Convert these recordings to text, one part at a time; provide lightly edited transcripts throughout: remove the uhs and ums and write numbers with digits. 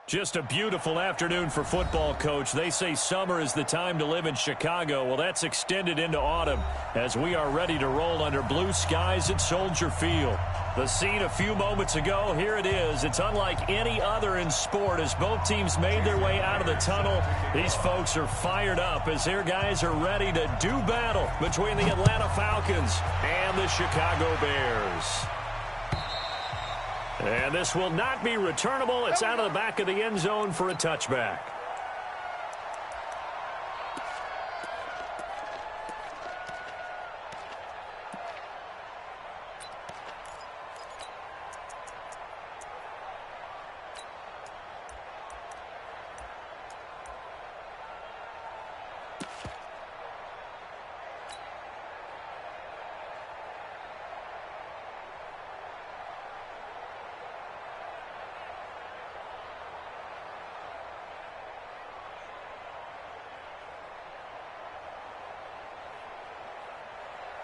Just a beautiful afternoon for football, Coach. They say summer is the time to live in Chicago. Well, that's extended into autumn as we are ready to roll under blue skies at Soldier Field. The scene a few moments ago, here it is. It's unlike any other in sport as both teams made their way out of the tunnel. These folks are fired up as their guys are ready to do battle between the Atlanta Falcons and the Chicago Bears. And this will not be returnable. It's out of the back of the end zone for a touchback.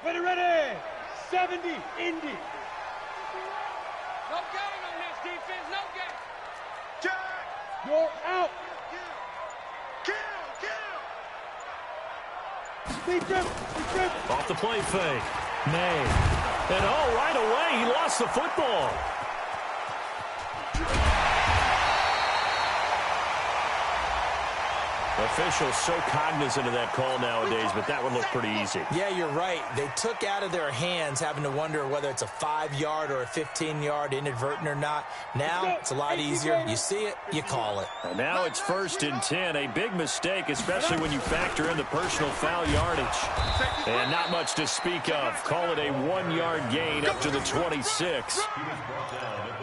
Ready, 70, Indy. No gain on this defense, no gain. Jack, you're out. Kill. Defense. Off the play fake. May. And right away, he lost the football. Officials so cognizant of that call nowadays, but that would look pretty easy. Yeah, you're right. They took out of their hands having to wonder whether it's a 5-yard or a 15-yard inadvertent or not. Now it's a lot easier. You see it, you call it. And now it's 1st and 10. A big mistake, especially when you factor in the personal foul yardage. And not much to speak of. Call it a 1-yard gain up to the 26.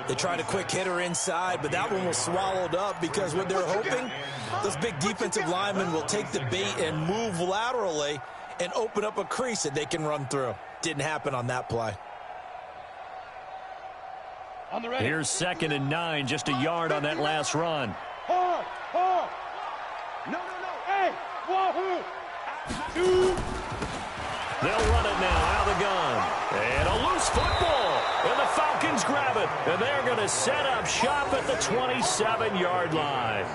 They tried a quick hitter inside, but that one was swallowed up because what they're hoping, those big defensive linemen will take the bait and move laterally and open up a crease that they can run through. Didn't happen on that play. Here's 2nd and 9, just a yard on that last run. Hard. No. Hey, wahoo. 2. They'll run it now out of the gun. And a loose football. And the Falcons grab it. And they're going to set up shop at the 27-yard line.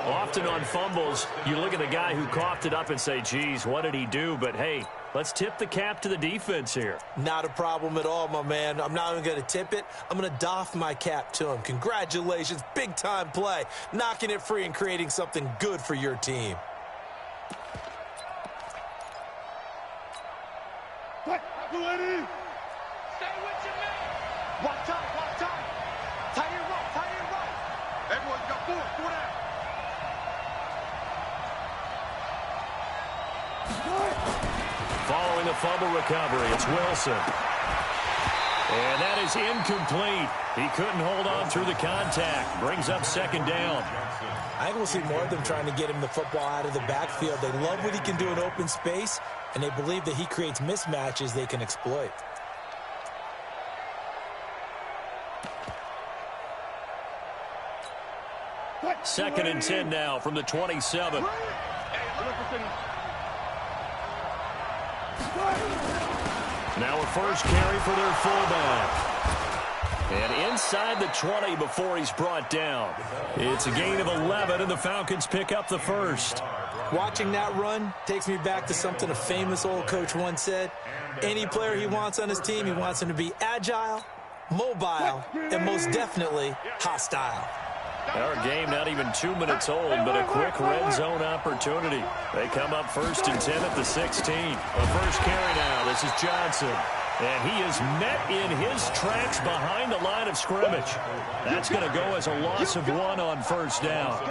Often on fumbles, you look at the guy who coughed it up and say, geez, what did he do? But, hey, let's tip the cap to the defense here. Not a problem at all, my man. I'm not even going to tip it. I'm going to doff my cap to him. Congratulations, big-time play. Knocking it free and creating something good for your team. Stay with your man. Watch out. Tight end right. Everyone got 4 down. Following the fumble recovery, it's Wilson. And that is incomplete. He couldn't hold on through the contact. Brings up 2nd down. I think we'll see more of them trying to get him the football out of the backfield. They love what he can do in open space, and they believe that he creates mismatches they can exploit. Second and 10 now from the 27. Now a first carry for their fullback. And inside the 20 before he's brought down. It's a gain of 11, and the Falcons pick up the first. Watching that run takes me back to something a famous old coach once said. Any player he wants on his team, he wants him to be agile, mobile, and most definitely hostile. Our game not even 2 minutes old, but a quick red zone opportunity. They come up 1st and 10 at the 16. A first carry now. This is Johnson. And he is met in his tracks behind the line of scrimmage. That's going to go as a loss of 1 on 1st down.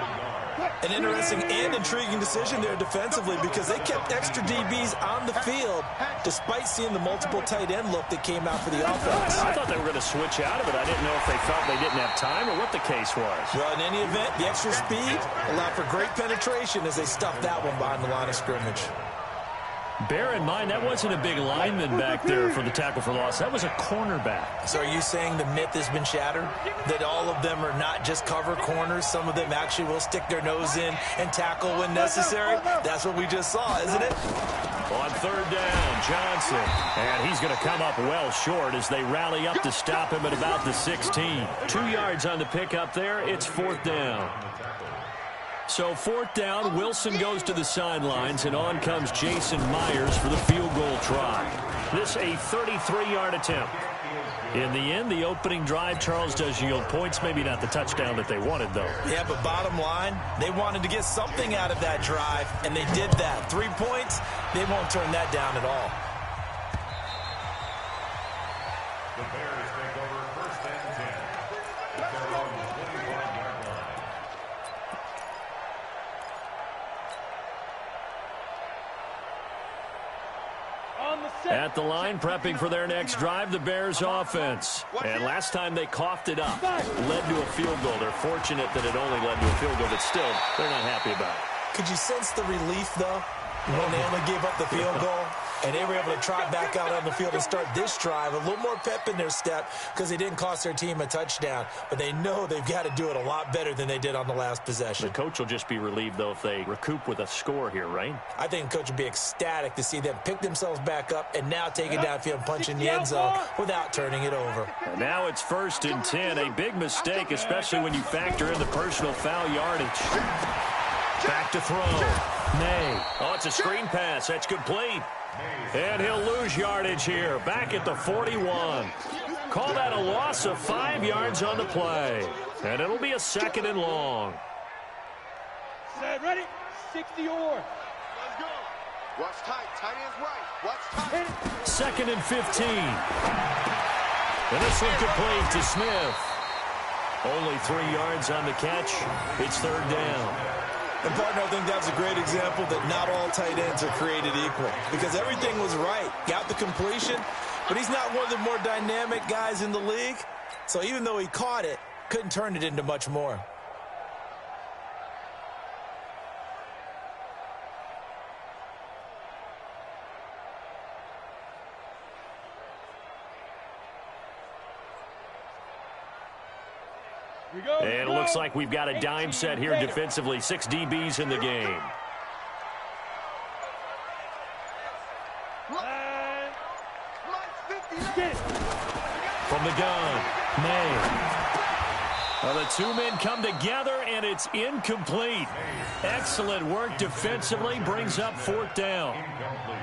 An interesting and intriguing decision there defensively because they kept extra DBs on the field despite seeing the multiple tight end look that came out for the offense. I thought they were going to switch out of it. I didn't know if they felt they didn't have time or what the case was. Well, in any event, the extra speed allowed for great penetration as they stuffed that one behind the line of scrimmage. Bear in mind, that wasn't a big lineman back there for the tackle for loss. That was a cornerback. So are you saying the myth has been shattered? That all of them are not just cover corners? Some of them actually will stick their nose in and tackle when necessary? That's what we just saw, isn't it? On third down, Johnson. And he's going to come up well short as they rally up to stop him at about the 16. 2 yards on the pickup there. It's fourth down. So fourth down, Wilson goes to the sidelines, and on comes Jason Myers for the field goal try. This a 33-yard attempt. In the end, the opening drive, Charles, does yield points. Maybe not the touchdown that they wanted, though. Yeah, but bottom line, they wanted to get something out of that drive, and they did that. 3 points, they won't turn that down at all. The Bears take over first and 10. At their own 25-yard line. At the line, prepping for their next drive, the Bears offense. And last time they coughed it up, led to a field goal. They're fortunate that it only led to a field goal, but still, they're not happy about it. Could you sense the relief, though, when they only gave up the field goal? And they were able to trot back out on the field and start this drive. A little more pep in their step because they didn't cost their team a touchdown. But they know they've got to do it a lot better than they did on the last possession. The coach will just be relieved, though, if they recoup with a score here, right? I think the coach will be ecstatic to see them pick themselves back up and now take it downfield and punch in the end zone without turning it over. And now it's first and 10. A big mistake, especially when you factor in the personal foul yardage. Back to throw. May. Oh, it's a screen pass. That's complete. And he'll lose yardage here. Back at the 41. Call that a loss of 5 yards on the play. And it'll be a second and long. Set, ready? 60 or. Let's go. Watch tight. Tight ends right. Watch tight. Second and 15. And this one complete to Smith. Only 3 yards on the catch. It's third down. And, partner, I think that's a great example that not all tight ends are created equal because everything was right. Got the completion, but he's not one of the more dynamic guys in the league. So even though he caught it, couldn't turn it into much more. And it looks like we've got a dime set here defensively. 6 DBs in the game. From the gun, May. Well, the two men come together, and it's incomplete. Excellent work defensively, brings up fourth down.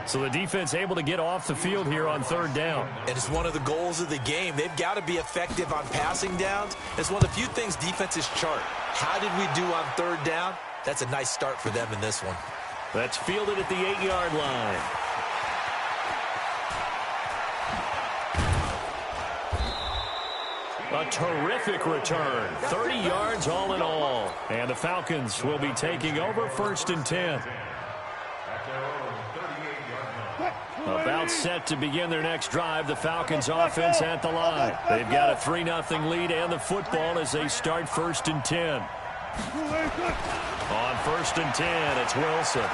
So the defense able to get off the field here on third down. And it's one of the goals of the game. They've got to be effective on passing downs. It's one of the few things defenses chart. How did we do on third down? That's a nice start for them in this one. That's fielded at the 8-yard line. A terrific return. 30 yards all in all. And the Falcons will be taking over first and 10. About set to begin their next drive. The Falcons offense at the line. They've got a 3-0 lead and the football as they start first and 10. On first and 10, it's Wilson.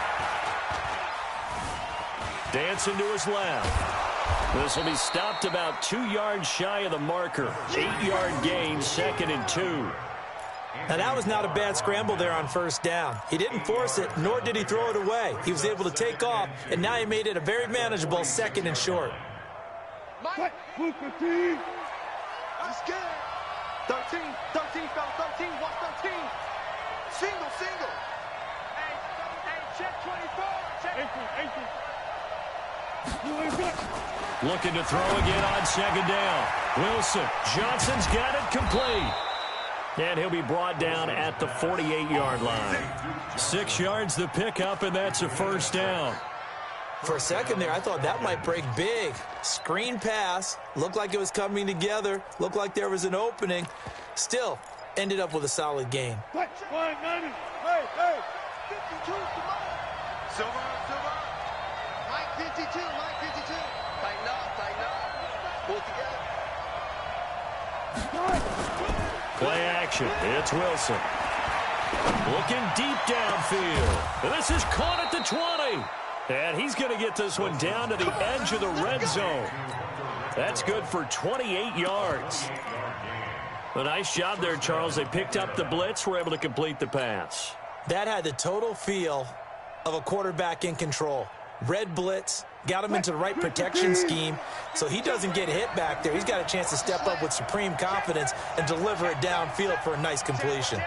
Dancing to his left. This will be stopped about 2 yards shy of the marker. 8-yard gain, second and 2. Now, that was not a bad scramble there on first down. He didn't force it, nor did he throw it away. He was able to take off, and now he made it a very manageable second and short. Mike. He's scared. 13, fella, 13, watch 13. Single. Hey, check 24. Check 18. Looking to throw again on second down. Wilson. Johnson's got it complete. And he'll be brought down at the 48-yard line. 6 yards the pickup, and that's a first down. For a second there, I thought that might break big. Screen pass. Looked like it was coming together. Looked like there was an opening. Still, ended up with a solid gain. Hey. 52, come on. Silver. Mike 52. Tighten up. Pull it together. Play action. It's Wilson. Looking deep downfield. And this is caught at the 20. And he's going to get this one down to the edge of the red zone. That's good for 28 yards. A nice job there, Charles. They picked up the blitz, were able to complete the pass. That had the total feel of a quarterback in control. Red blitz, got him into the right protection scheme, so he doesn't get hit back there. He's got a chance to step up with supreme confidence and deliver it downfield for a nice completion.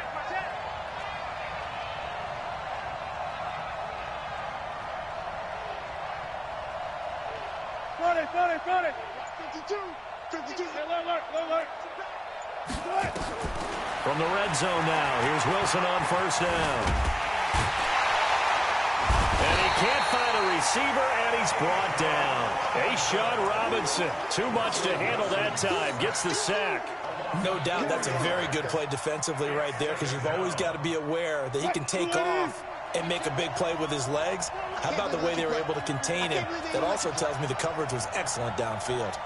Got it. 52. Alert. From the red zone now, here's Wilson on first down. And he can't find a receiver, and he's brought down. Sean Robinson, too much to handle that time, gets the sack. No doubt that's a very good play defensively right there, because you've always got to be aware that he can take off and make a big play with his legs. How about the way they were able to contain him? That also tells me the coverage was excellent downfield.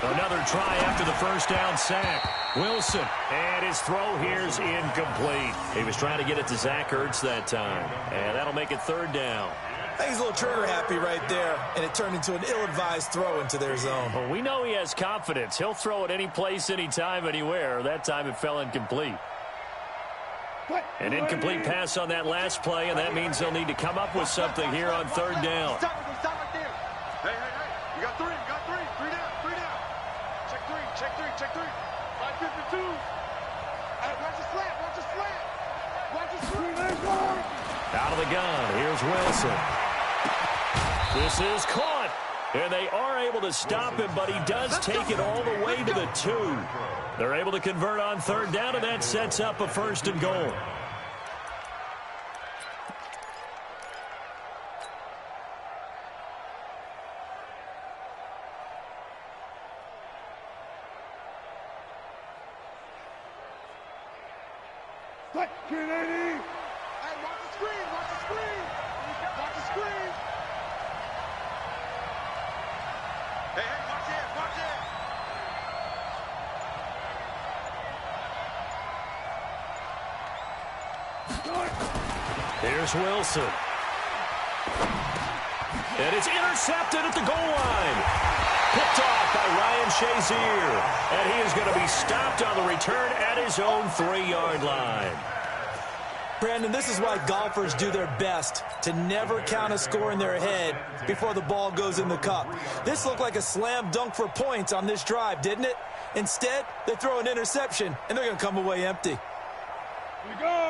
Another try after the first down sack. Wilson, and his throw here's incomplete. He was trying to get it to Zach Ertz that time, and that'll make it third down. I think he's a little trigger happy right there, and it turned into an ill-advised throw into their zone. Well, we know he has confidence. He'll throw it any place, anytime, anywhere. That time it fell incomplete. An incomplete pass on that last play, and that means they'll need to come up with something here on third down. Stop right there. Hey. You got three. Three down. Check three. 552. Hey, watch the slant. Out of the gun, here's Wilson. This is caught, and they are able to stop him, but he does take it all the way to the 2. They're able to convert on third down, and that sets up a first and goal. Hey, watch the screen. Hey, watch it. Here's Wilson. And it's intercepted at the goal line. Picked off by Ryan Shazier. And he is going to be stopped on the return at his own 3-yard line. Brandon, this is why golfers do their best to never count a score in their head before the ball goes in the cup. This looked like a slam dunk for points on this drive, didn't it? Instead, they throw an interception, and they're going to come away empty.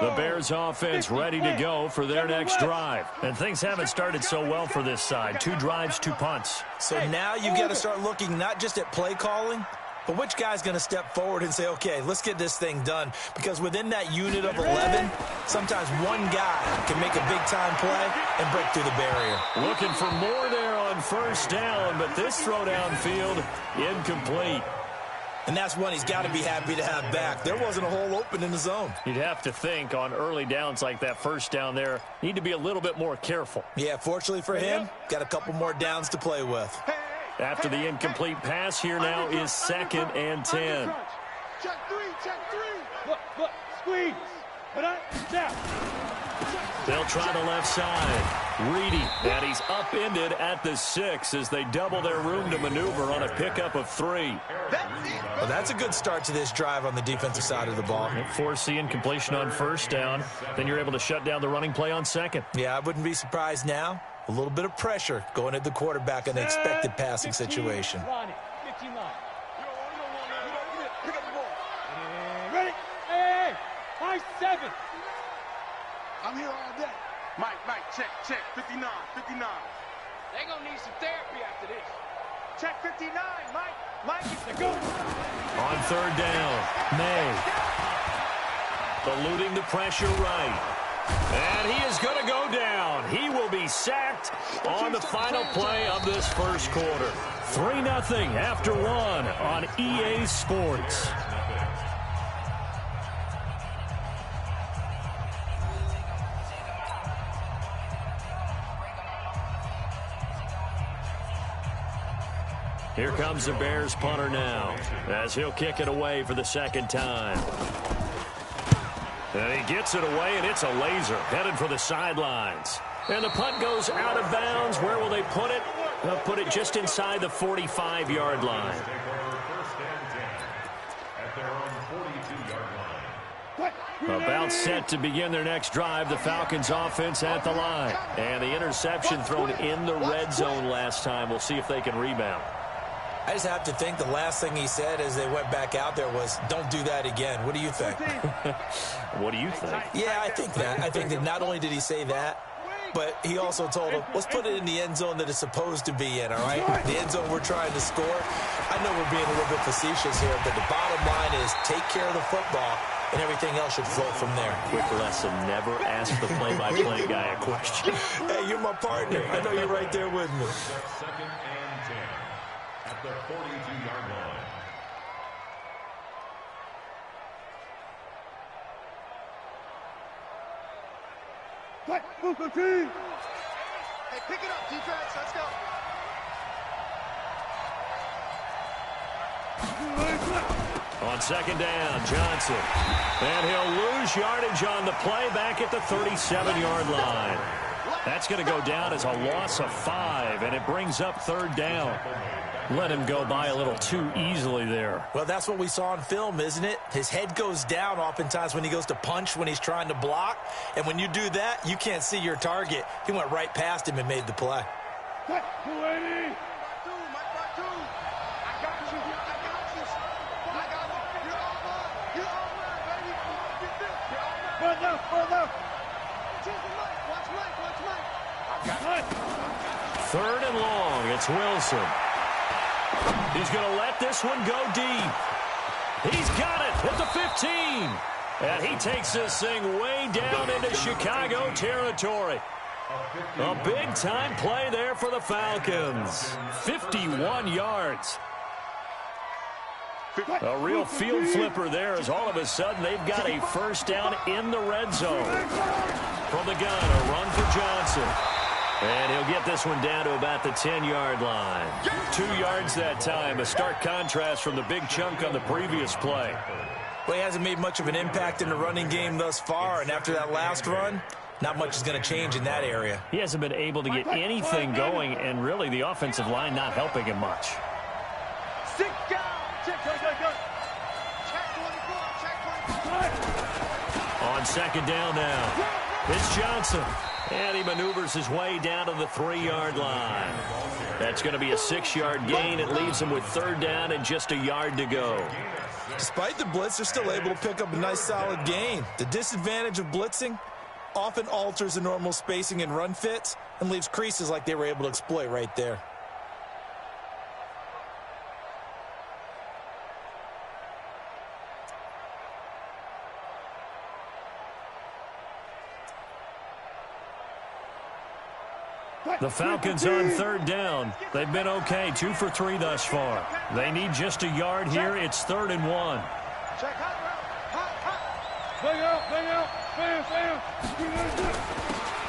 The Bears offense ready to go for their next drive. And things haven't started so well for this side. 2 drives, 2 punts. So now you've got to start looking not just at play calling, but which guy's going to step forward and say, okay, let's get this thing done? Because within that unit of 11, sometimes one guy can make a big-time play and break through the barrier. Looking for more there on first down, but this throw downfield incomplete. And that's one he's got to be happy to have back. There wasn't a hole open in the zone. You'd have to think on early downs like that first down there, need to be a little bit more careful. Yeah, fortunately for him, got a couple more downs to play with. After the incomplete pass, here now is 2nd and 10. Check three. Look, squeeze. Down. They'll try the left side. Reedy, and he's upended at the 6 as they double their room to maneuver on a pickup of 3. Well, that's a good start to this drive on the defensive side of the ball. Force the incompletion on first down. Then you're able to shut down the running play on 2nd. Yeah, I wouldn't be surprised now. A little bit of pressure going at the quarterback in an expected passing situation. 15 line. You don't want pick up the ball. Ready? Hey, high 7. I'm here all day. Mike, check. 59. They're going to need some therapy after this. Check 59, Mike. Let's go. On third down, May. Eluding the pressure right. And he is going to go down. He will be sacked on the final play of this first quarter. 3-0 after 1 on EA Sports. Here comes the Bears punter now, as he'll kick it away for the 2nd time. And he gets it away, and it's a laser headed for the sidelines. And the punt goes out of bounds. Where will they put it? They'll put it just inside the 45-yard line. About set to begin their next drive. The Falcons offense at the line. And the interception thrown in the red zone last time. We'll see if they can rebound. I just have to think the last thing he said as they went back out there was, don't do that again. What do you think? What do you think? Yeah, I think that. I think that not only did he say that, but he also told him, let's put it in the end zone that it's supposed to be in, all right? The end zone we're trying to score. I know we're being a little bit facetious here, but the bottom line is take care of the football, and everything else should flow from there. Quick lesson, never ask the play-by-play guy a question. Hey, you're my partner. I know you're right there with me. Second and 10 at the 42-yard line. Hey, pick it up, defense. Let's go. On second down, Johnson. And he'll lose yardage on the play back at the 37-yard line. That's going to go down as a loss of 5, and it brings up third down. Let him go by a little too easily there. Well, that's what we saw on film, isn't it? His head goes down oftentimes when he goes to punch, when he's trying to block. And when you do that, you can't see your target. He went right past him and made the play. Third and long, it's Wilson. He's going to let this one go deep. He's got it at the 15. And he takes this thing way down into Chicago territory. A big-time play there for the Falcons. 51 yards. A real field flipper there as all of a sudden they've got a first down in the red zone. From the gun, a run for Johnson. And he'll get this one down to about the 10-yard line. 2 yards that time, a stark contrast from the big chunk on the previous play. Well, he hasn't made much of an impact in the running game thus far, and after that last run, not much is going to change in that area. He hasn't been able to get anything going, and really the offensive line not helping him much. Sit down. Check 24. Check 24. On second down now, it's Johnson. And he maneuvers his way down to the 3-yard line. That's going to be a 6-yard gain. It leaves him with third down and just a yard to go. Despite the blitz, they're still able to pick up a nice solid gain. The disadvantage of blitzing often alters the normal spacing and run fits and leaves creases like they were able to exploit right there. The Falcons on third down. They've been okay, 2 for 3 thus far. They need just a yard here. It's 3rd and 1. Check hot route. Bang out. Bam.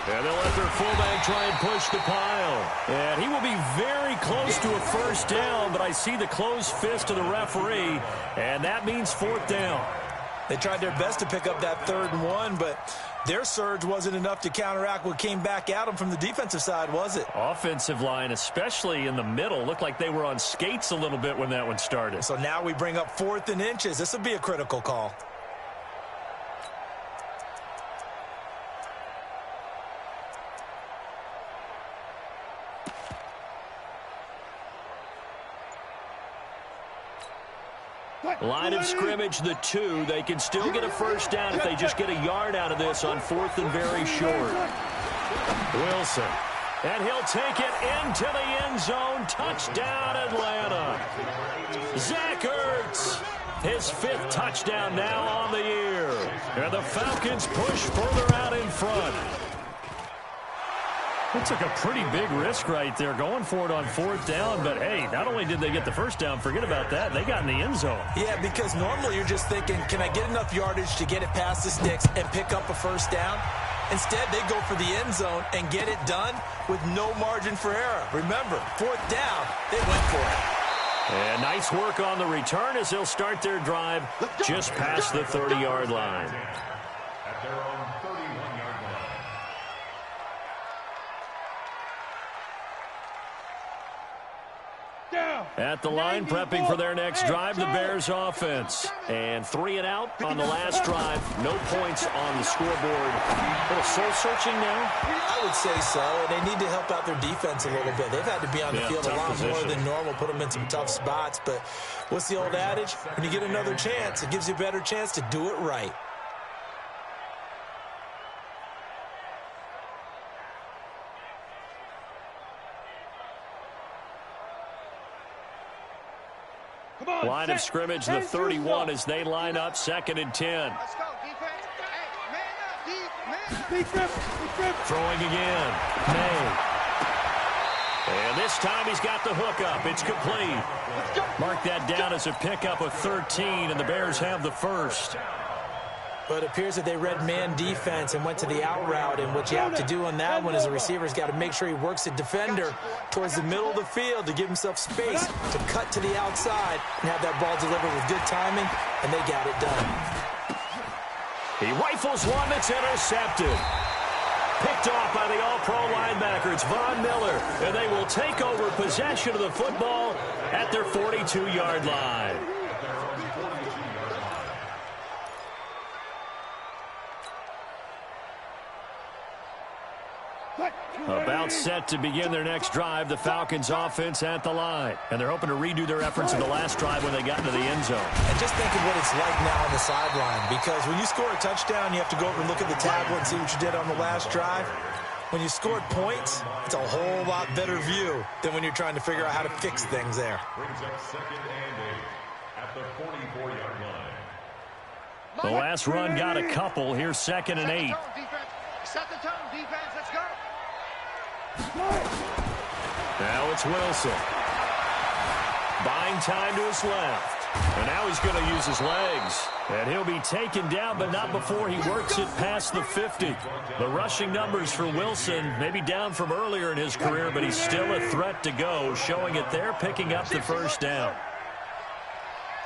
And they'll let their fullback try and push the pile. And he will be very close to a first down, but I see the closed fist of the referee, and that means 4th down. They tried their best to pick up that 3rd and 1, but their surge wasn't enough to counteract what came back at them from the defensive side, was it? Offensive line, especially in the middle, looked like they were on skates a little bit when that one started. So now we bring up 4th and inches. This will be a critical call. Line of scrimmage, the 2. They can still get a first down if they just get a yard out of this on 4th and very short. Wilson. And he'll take it into the end zone. Touchdown, Atlanta. Zach Ertz. His 5th touchdown now on the year. And the Falcons push further out in front. It took a pretty big risk right there going for it on 4th down, but hey, not only did they get the first down, forget about that, they got in the end zone. Yeah, because normally you're just thinking, can I get enough yardage to get it past the sticks and pick up a first down? Instead, they go for the end zone and get it done with no margin for error. Remember, 4th down, they went for it. And nice work on the return as they'll start their drive just past the 30-yard line. at their own 31-yard line. At the line, prepping for their next drive, the Bears offense. And 3 and out on the last drive. No points on the scoreboard. A little soul-searching now? I would say so, and they need to help out their defense a little bit. They've had to be on the field a lot more than normal, put them in some tough spots. But what's the old adage? When you get another chance, it gives you a better chance to do it right. Line of scrimmage, the 31 as they line up, 2nd and 10. Let's go, defense. Hey, man up, Throwing again. May. And this time he's got the hook up. It's complete. Mark that down as a pickup of 13, and the Bears have the first. But it appears that they read man defense and went to the out route, and what you have to do on that one as a receiver's got to make sure he works the defender towards the middle of the field to give himself space to cut to the outside and have that ball delivered with good timing, and they got it done. He rifles one that's intercepted. Picked off by the all-pro linebacker. It's Von Miller, and they will take over possession of the football at their 42-yard line. About set to begin their next drive, the Falcons offense at the line. And they're hoping to redo their efforts in the last drive when they got into the end zone. And just think of what it's like now on the sideline, because when you score a touchdown, you have to go over and look at the tablet and see what you did on the last drive. When you scored points, it's a whole lot better view than when you're trying to figure out how to fix things there. Brings up 2nd and 8 at the 44-yard line. The last run got a couple. Here's 2nd and 8. Set the tone, defense. Let's go. Now it's Wilson. Buying time to his left. And now he's going to use his legs. And he'll be taken down, but not before he works it past the 50. The rushing numbers for Wilson may be down from earlier in his career, but he's still a threat to go, showing it there, picking up the first down.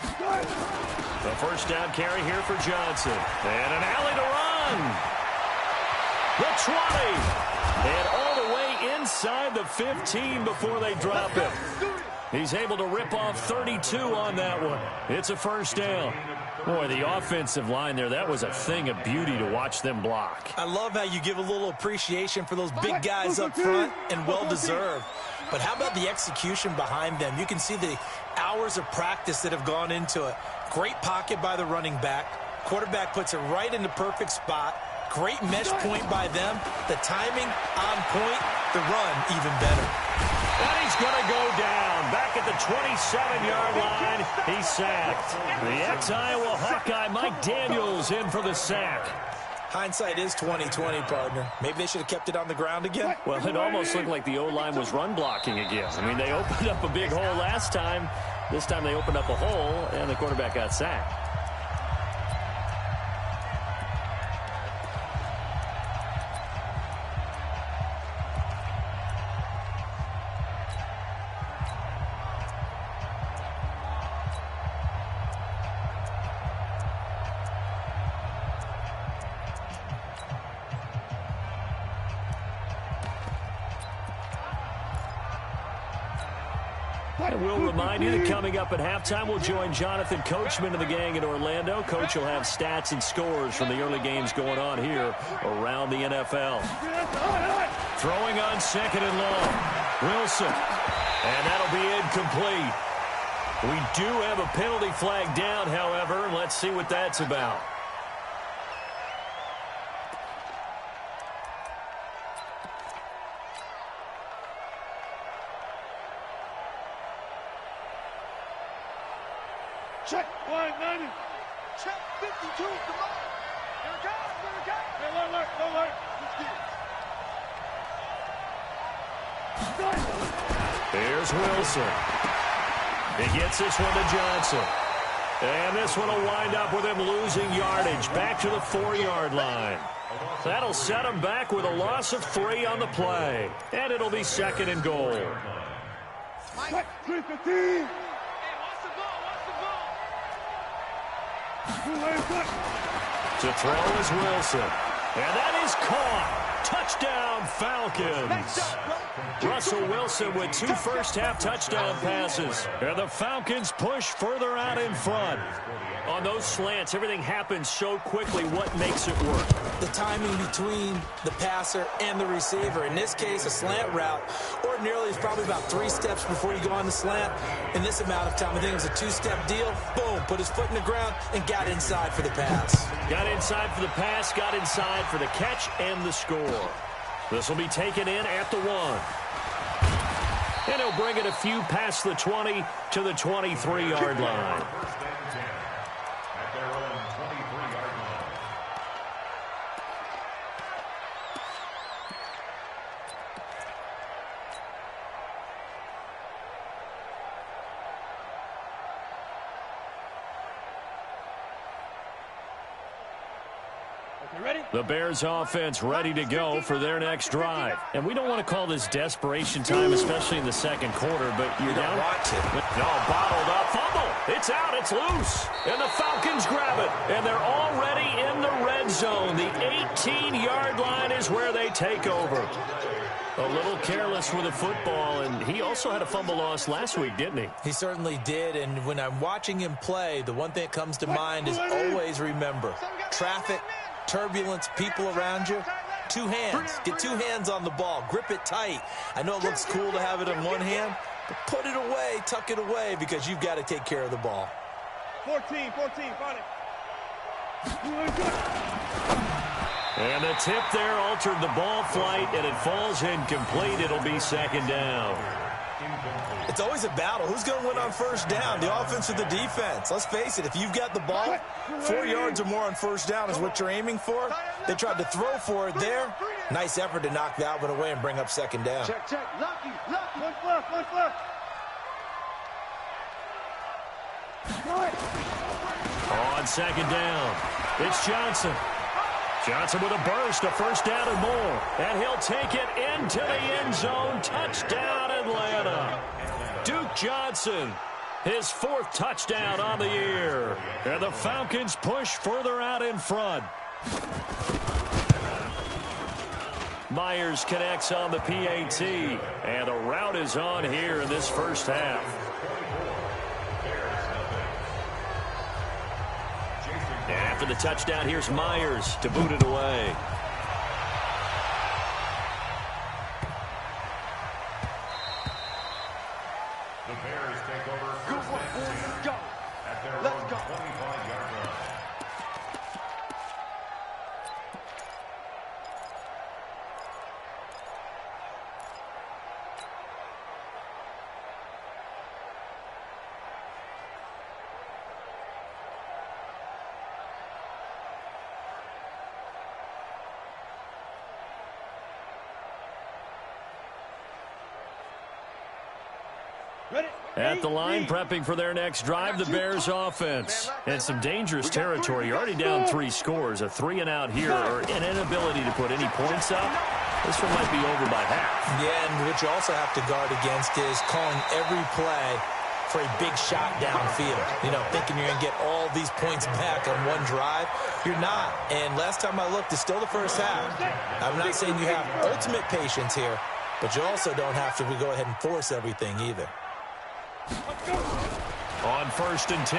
The first down carry here for Johnson. And an alley to run. The 20. And all the way inside the 15 before they drop him. He's able to rip off 32 on that one. It's a first down. Boy, the offensive line there, that was a thing of beauty to watch them block. I love how you give a little appreciation for those big guys up front, and well-deserved. But how about the execution behind them? You can see the hours of practice that have gone into it. Great pocket by the running back. Quarterback puts it right in the perfect spot. Great mesh point by them. The timing on point. The run even better. And he's going to go down. Back at the 27-yard line. He's sacked. The ex-Iowa Hawkeye Mike Daniels in for the sack. Hindsight is 20/20, partner. Maybe they should have kept it on the ground again. Well, it almost looked like the O-line was run blocking again. I mean, they opened up a big hole last time. This time they opened up a hole, and the quarterback got sacked. I will remind you that coming up at halftime, we'll join Jonathan Coachman and the gang in Orlando. Coach will have stats and scores from the early games going on here around the NFL. Throwing on 2nd and long. Wilson. And that'll be incomplete. We do have a penalty flag down, however. Let's see what that's about. Check 190. Check 52. Come on. Here it goes. Here it goes. Hey, alert. Let's get it. Here's Wilson. He gets this one to Johnson. And this one will wind up with him losing yardage back to the 4-yard line. That'll set him back with a loss of 3 on the play. And it'll be 2nd and goal. Check 315. Hey, watch the ball. To throw is Wilson. And that is caught. Touchdown, Falcons. Russell Wilson with 2 first-half touchdown passes. And the Falcons push further out in front. On those slants, everything happens so quickly. What makes it work? The timing between the passer and the receiver. In this case, a slant route ordinarily is probably about 3 steps before you go on the slant. In this amount of time, I think it was a 2-step deal. Boom, put his foot in the ground and got inside for the pass. Got inside for the pass, got inside for the catch and the score. This will be taken in at the 1. And he'll bring it a few past the 20 to the 23-yard line. The Bears offense ready to go for their next drive. And we don't want to call this desperation time, especially in the second quarter, but you're down. No, bottled up. Fumble. It's out. It's loose. And the Falcons grab it. And they're already in the red zone. The 18-yard line is where they take over. A little careless with the football, and he also had a fumble loss last week, didn't he? He certainly did, and when I'm watching him play, the one thing that comes to mind is always remember, traffic, turbulence, people around you, 2 hands. Get 2 hands on the ball. Grip it tight. I know it looks cool to have it in one hand, but put it away, tuck it away, because you've got to take care of the ball. 14, find it. And the tip there altered the ball flight, and it falls incomplete. It'll be second down. It's always a battle. Who's going to win on first down, the offense or the defense? Let's face it, if you've got the ball, 4 yards or more on first down is what you're aiming for. They tried to throw for it there. Nice effort to knock that one away and bring up second down. Check. Lucky. One left. On second down, it's Johnson. Johnson with a burst, a first down and more. And he'll take it into the end zone. Touchdown, Atlanta. Duke Johnson, his 4th touchdown on the year. And the Falcons push further out in front. Myers connects on the PAT. And the route is on here in this first half. After the touchdown, here's Myers to boot it away. The Bears take over first and 10 at their own 25-yard line. At the line, prepping for their next drive, the Bears offense. And some dangerous territory. You're already down 3 scores. A 3-and-out here, or an inability to put any points up. This one might be over by half. Yeah, and what you also have to guard against is calling every play for a big shot downfield. You know, thinking you're going to get all these points back on one drive. You're not. And last time I looked, it's still the first half. I'm not saying you have ultimate patience here, but you also don't have to go ahead and force everything either. On first and 10,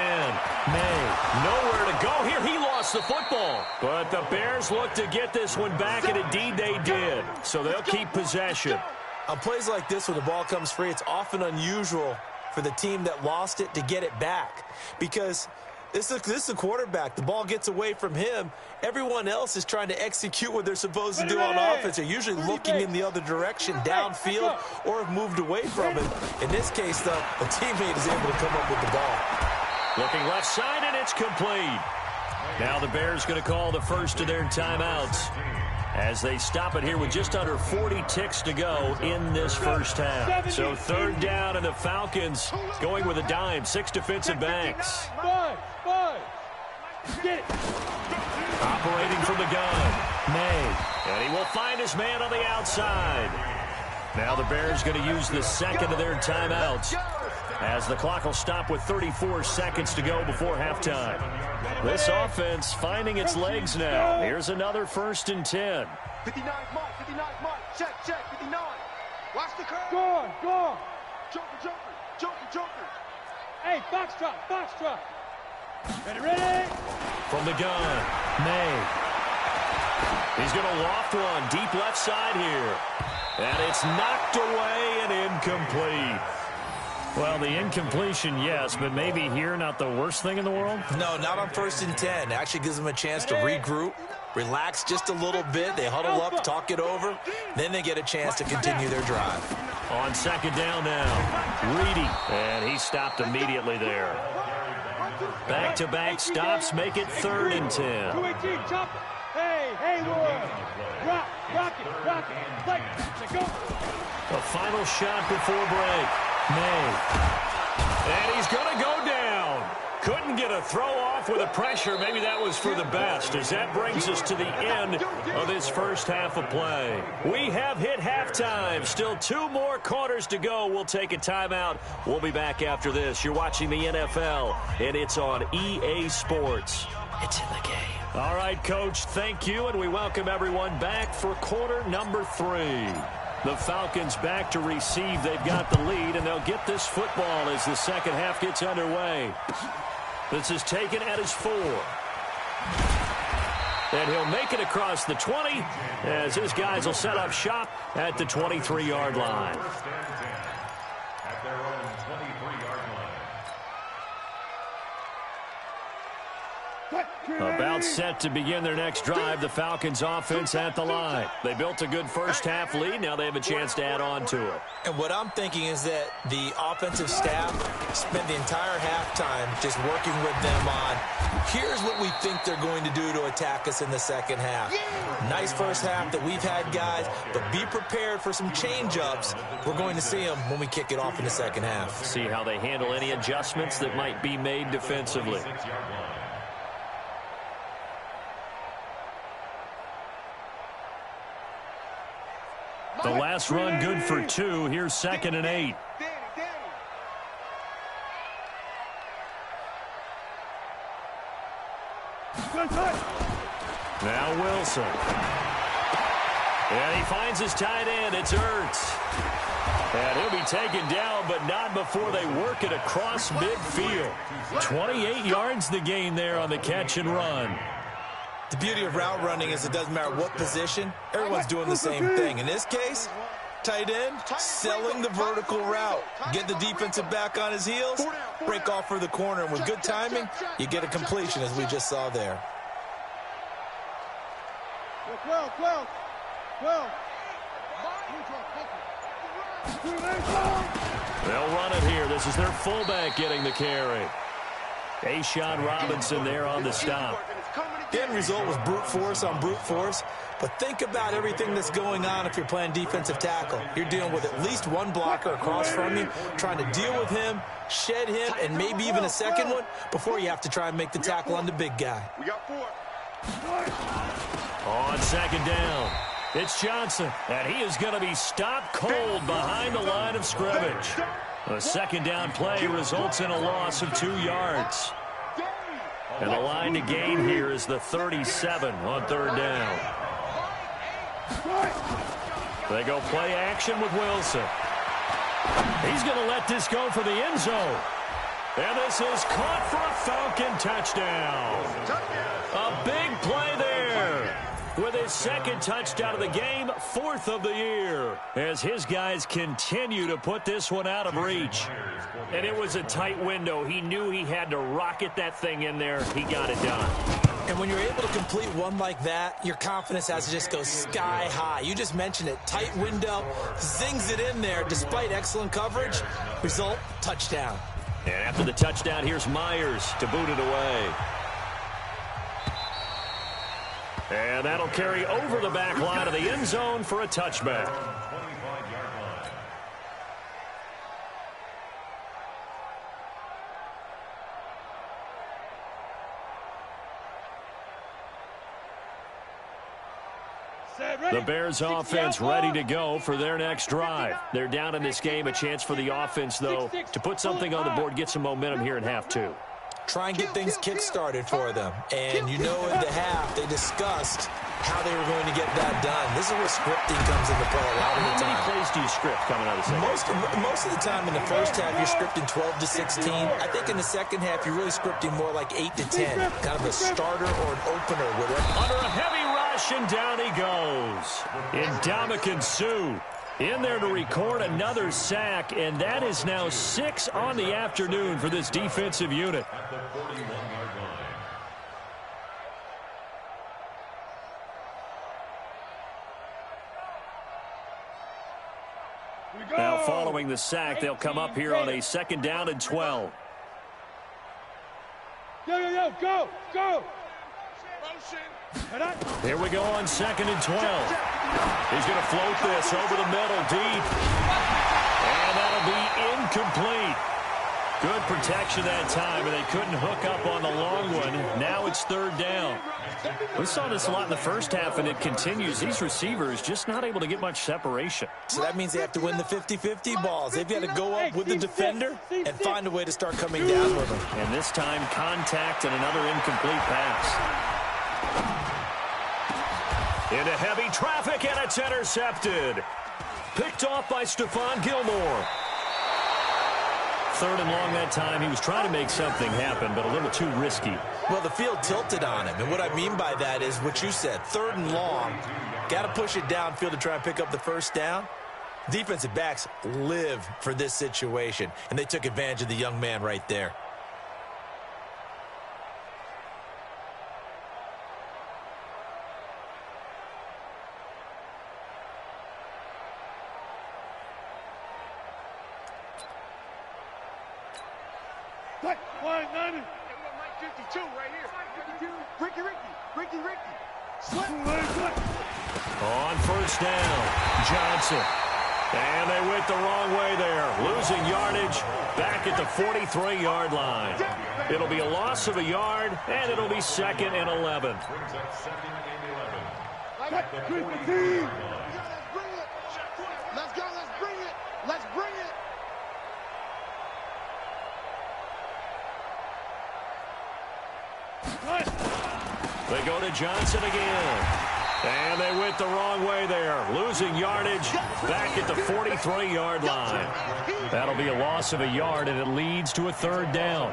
May, nowhere to go here. He lost the football. But the Bears look to get this one back, and indeed they did. So they'll keep possession. On plays like this, when the ball comes free, it's often unusual for the team that lost it to get it back. Because this is a quarterback. The ball gets away from him. Everyone else is trying to execute what they're supposed to do on offense. They're usually looking in the other direction, downfield, or have moved away from it. In this case, though, a teammate is able to come up with the ball. Looking left side, and it's complete. Now the Bears going to call the first of their timeouts as they stop it here with just under 40 ticks to go in this first half. So 3rd down, and the Falcons going with a dime. 6 defensive backs. Five. Get it. Operating from the gun, May. And he will find his man on the outside. Now the Bears going to use the second of their timeouts. as the clock will stop with 34 seconds to go before halftime. This offense finding its legs now. Here's another 1st and 10. 59 mark, 59 mark. Check, 59. Watch the curve. Go on. Joker. Hey, foxtrot. Ready? From the gun, May. He's going to loft one deep left side here. And it's knocked away and incomplete. Well, the incompletion, yes, but maybe here not the worst thing in the world? No, not on 1st and 10. It actually gives them a chance to regroup, relax just a little bit. They huddle up, talk it over. Then they get a chance to continue their drive. On 2nd down now, Reedy. And he stopped immediately there. Back-to-back stops make it 3rd and 10. 218, chop it. Hey, Wood. Rock it. Play. Go. A final shot before break. May. And he's going to go down. Couldn't get a throw off with the pressure. Maybe that was for the best, as that brings us to the end of this first half of play. We have hit halftime. Still 2 more quarters to go. We'll take a timeout. We'll be back after this. You're watching the NFL, and it's on EA Sports. It's in the game. All right, Coach, thank you, and we welcome everyone back for quarter number 3. The Falcons back to receive. They've got the lead, and they'll get this football as the second half gets underway. This is taken at his 4. And he'll make it across the 20 as his guys will set up shop at the 23-yard line. At their own 23-yard line. About set to begin their next drive, the Falcons offense at the line. They built a good first half lead. Now they have a chance to add on to it. And what I'm thinking is that the offensive staff spent the entire halftime just working with them on, here's what we think they're going to do to attack us in the second half. Nice first half that we've had, guys, but be prepared for some change-ups. We're going to see them when we kick it off in the second half. See how they handle any adjustments that might be made defensively. The last run good for 2. Here's 2nd and 8. Now Wilson. And he finds his tight end. It's Ertz. And he'll be taken down, but not before they work it across midfield. 28 yards the gain there on the catch and run. The beauty of route running is it doesn't matter what position, everyone's doing the same thing. In this case, tight end, selling the vertical route. Get the defensive back on his heels, break off for the corner, and with good timing, you get a completion as we just saw there. 12. They'll run it here. This is their fullback getting the carry. Ashawn Robinson there on the stop. The end result was brute force on brute force, but think about everything that's going on if you're playing defensive tackle. You're dealing with at least one blocker across from you, trying to deal with him, shed him, and maybe even a second one before you have to try and make the tackle on the big guy. We got 4. On 2nd down, it's Johnson, and he is going to be stopped cold behind the line of scrimmage. A 2nd down play results in a loss of 2 yards. And the line to gain here is the 37 on 3rd down. They go play action with Wilson. He's going to let this go for the end zone. And this is caught for a Falcon touchdown. A big play there. With his 2nd touchdown of the game, 4th of the year, as his guys continue to put this one out of reach. And it was a tight window. He knew he had to rocket that thing in there. He got it done. And when you're able to complete one like that, your confidence has to just go sky high. You just mentioned it. Tight window, zings it in there despite excellent coverage. Result, touchdown. And after the touchdown, here's Myers to boot it away. And that'll carry over the back line of the end zone for a touchback. The Bears offense ready to go for their next drive. They're down in this game. A chance for the offense, though, to put something on the board, get some momentum here in half two. Try and get things kick-started for them. And you know in the half, they discussed how they were going to get that done. This is where scripting comes into play a lot of the time. How many plays do you script coming out of the second? Most of the time in the first half, you're scripting 12 to 16. I think in the second half, you're really scripting more like 8 to 10. Kind of a starter or an opener with it. Under a heavy rush, and down he goes. Ndamukong Suh in there to record another sack, and that is now 6 on the afternoon for this defensive unit. Now following the sack, they'll come up here on a 2nd down and 12. Go! Here we go on 2nd and 12. He's going to float this over the middle deep. And that'll be incomplete. Good protection that time, and they couldn't hook up on the long one. Now it's 3rd down. We saw this a lot in the first half, and it continues. These receivers just not able to get much separation. So that means they have to win the 50-50 balls. They've got to go up with the defender and find a way to start coming down with them. And this time, contact and another incomplete pass. Into heavy traffic, and it's intercepted. Picked off by Stephon Gilmore. 3rd and long that time. He was trying to make something happen, but a little too risky. Well, the field tilted on him, and what I mean by that is what you said. 3rd and long, got to push it downfield to try and pick up the 1st down. Defensive backs live for this situation, and they took advantage of the young man right there. Line 90. 52 right here. Ricky. Slip. On 1st down, Johnson. And they went the wrong way there. Losing yardage back at the 43-yard line. It'll be a loss of a yard, and it'll be 2nd and 11. Let's bring it. Let's go. Let's bring it. They go to Johnson again. And they went the wrong way there. Losing yardage back at the 43-yard line. That'll be a loss of a yard, and it leads to a 3rd down.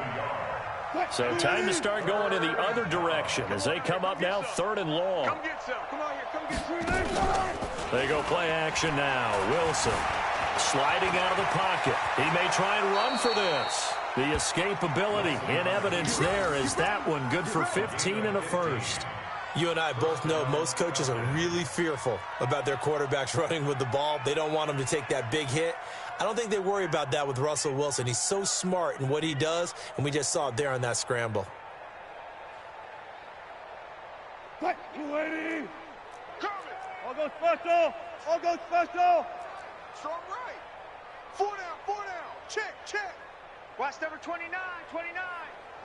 So time to start going in the other direction as they come up now 3rd and long. Come get some. Come on here. Come get some. They go play action now. Wilson sliding out of the pocket. He may try and run for this. The escapability in evidence there is that one good for 15 and a 1st. You and I both know most coaches are really fearful about their quarterbacks running with the ball. They don't want them to take that big hit. I don't think they worry about that with Russell Wilson. He's so smart in what he does, and we just saw it there on that scramble. 280. Coming. I'll go special. Strong right. 4 down. Check. Watch number 29.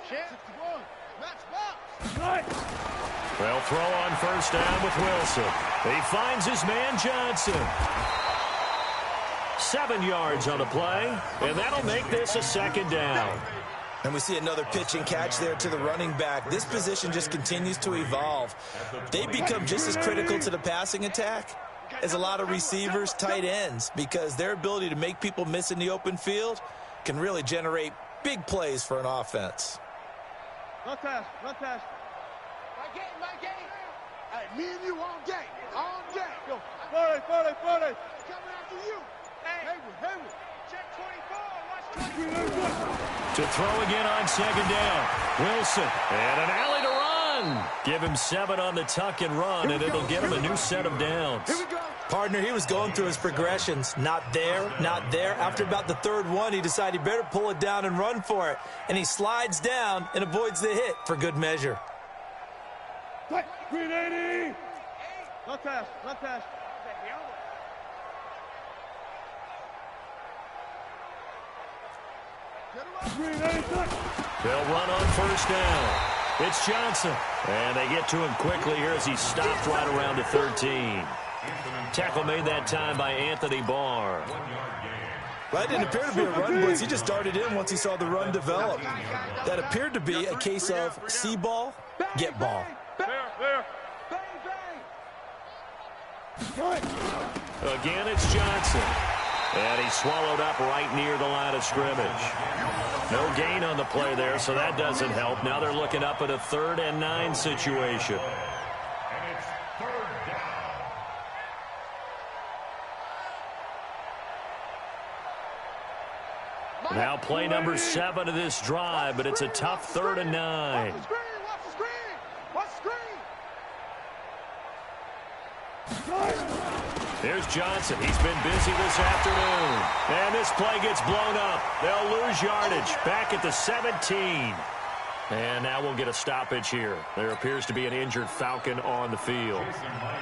Check. 61. Match box. Right. They'll throw on 1st down with Wilson. He finds his man Johnson. 7 yards on the play, and that'll make this a 2nd down. And we see another pitch and catch there to the running back. This position just continues to evolve. They become just as critical to the passing attack as a lot of receivers, tight ends, because their ability to make people miss in the open field can really generate big plays for an offense. Run pass. My game. Hey, me and you on game. Go. 40. Coming after you. Hayward. Check 24. Watch 24. To throw again on 2nd down. Wilson. And an alley to run. Give him 7 on the tuck and run, and it'll get him a new set of downs. Here we go. Partner, he was going through his progressions. Not there. After about the 3rd one, he decided he better pull it down and run for it. And he slides down and avoids the hit for good measure. 380. Run pass. They'll run on 1st down. It's Johnson. And they get to him quickly here as he stopped right around the 13. Tackle made that time by Anthony Barr. Well, that didn't appear to be a run blitz. He just darted in once he saw the run develop. That appeared to be a case of see ball, get ball. Again, it's Johnson. And he's swallowed up right near the line of scrimmage. No gain on the play there, so that doesn't help. Now they're looking up at a 3rd and 9 situation. And it's 3rd down. Now play number 7 of this drive, but it's a tough 3rd and 9. Watch the screen! Watch the screen! Here's Johnson. He's been busy this afternoon. And this play gets blown up. They'll lose yardage back at the 17. And now we'll get a stoppage here. There appears to be an injured Falcon on the field.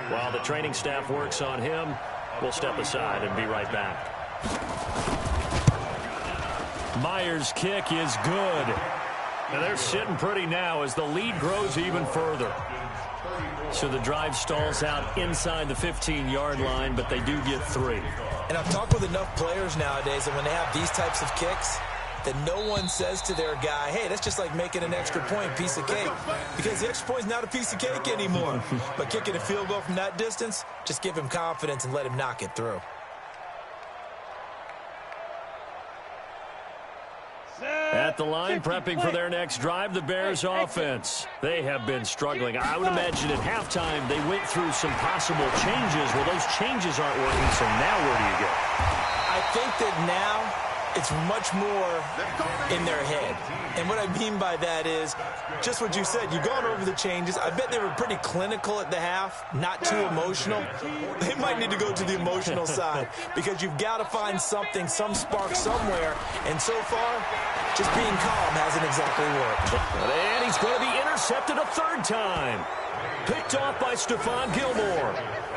While the training staff works on him, we'll step aside and be right back. Myers' kick is good. And they're sitting pretty now as the lead grows even further. So the drive stalls out inside the 15-yard line, but they do get 3. And I've talked with enough players nowadays that when they have these types of kicks, that no one says to their guy, hey, that's just like making an extra point, piece of cake. Because the extra point's not a piece of cake anymore. But kicking a field goal from that distance, just give him confidence and let him knock it through. At the line, prepping for their next drive, the Bears offense. They have been struggling. I would imagine at halftime they went through some possible changes. Well, those changes aren't working, so now where do you go? I think that now it's much more in their head. And what I mean by that is just what you said. You've gone over the changes. I bet they were pretty clinical at the half, not too emotional. They might need to go to the emotional side because you've got to find something, some spark somewhere. And so far, just being calm hasn't exactly worked. And he's going to be intercepted a 3rd time. Picked off by Stephon Gilmore.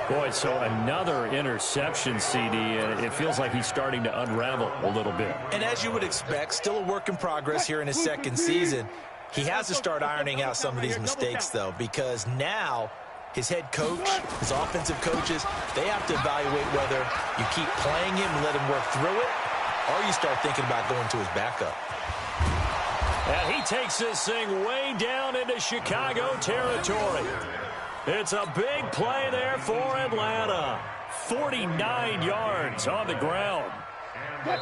Boy, so another interception, CD, and it feels like he's starting to unravel a little bit. And as you would expect, still a work in progress here in his 2nd season. He has to start ironing out some of these mistakes, though, because now his head coach, his offensive coaches, they have to evaluate whether you keep playing him and let him work through it, or you start thinking about going to his backup. And he takes this thing way down into Chicago territory. It's a big play there for Atlanta. 49 yards on the ground.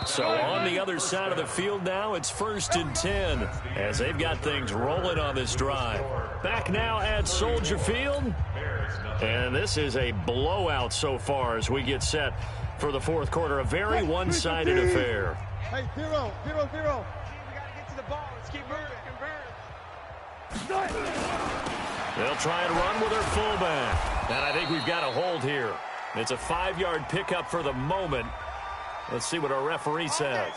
So on the other side of the field now, it's 1st and 10 as they've got things rolling on this drive. Back now at Soldier Field. And this is a blowout so far as we get set for the 4th quarter. A very one-sided affair. Hey, 0-0-0. We got to get to the ball. Let's keep moving. They'll try and run with their fullback. And I think we've got a hold here. It's a 5-yard pickup for the moment. Let's see what our referee says.